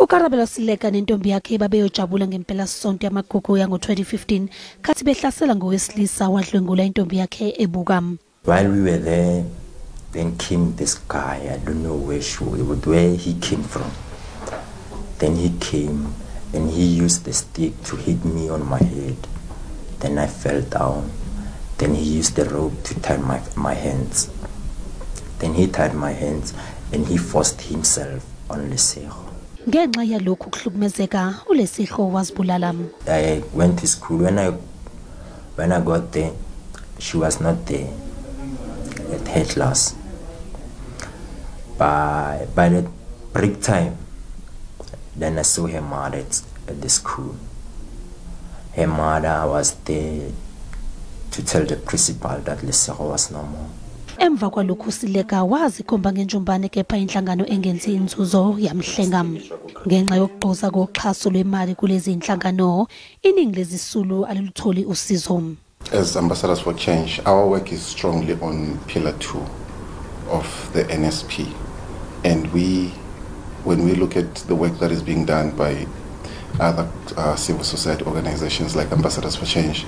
Ukarabela Sileka nentombi yakhe babeyojabula ngempela sonto yamagugu yango-2015 khathi behlasela ngowesilisa wadlwengula intombi yakhe ebukam. While we were there, then came this guy. I don't know where he came from. Then he came and he used the stick to hit me on my head. Then I fell down. Then he used the rope to tie my hands. Then he tied my hands and he forced himself on Lesego. Ngenxa yalokhu kuhlukumezeka uLesego wazibulala. I went to school. When I got there, she was not there at her class. By the break time, then I saw her mother at the school. Her mother was there to tell the principal that Lesego was no more. Emva kwalokhu Sileka wazikhomba ngenjumbane kepha inhlangano engenzi inzuzo yamhlenga. Ngenxa yokuqoza koxhaso lwemali kulezi inhlangano, iningi lezisulu alilutholi usizo. As ambassadors for change, our work is strongly on pillar 2 of the NSP. And when we look at the work that is being done by other civil society organizations like Ambassadors for Change,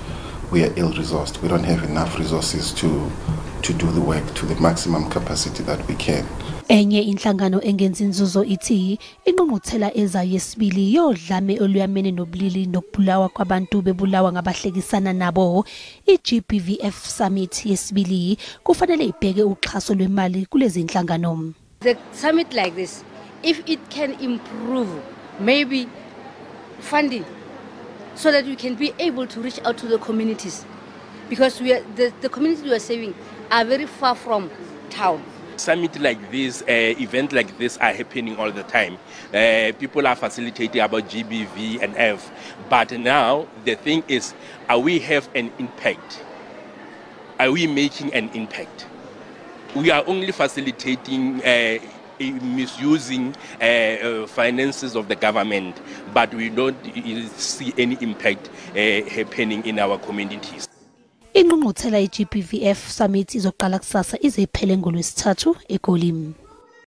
we are ill-resourced. We don't have enough resources to do the work to the maximum capacity that we can. Enye inhlangano engenzi inzuzo ithi ingqunqguthela ezayo yesibili yodlame olweyamene nobulili nokubulawa kwabantu bebulawa ngabahlekisana nabo. iGBVF Summit yesibili kufanele ibheke uxhaso lwemali kulezi inhlangano. The summit like this, if it can improve maybe funding so that we can be able to reach out to the communities, because the communities we are saving are very far from town. Summit like this, event like this are happening all the time. People are facilitating about GBV and F, but now the thing is, are we have an impact? Are we making an impact? We are only facilitating misusing finances of the government, but we don't see any impact happening in our communities. Ingqunqguthela iGBVF Summit izoqala kusasa ize iphele ngoLwesithathu eGoli.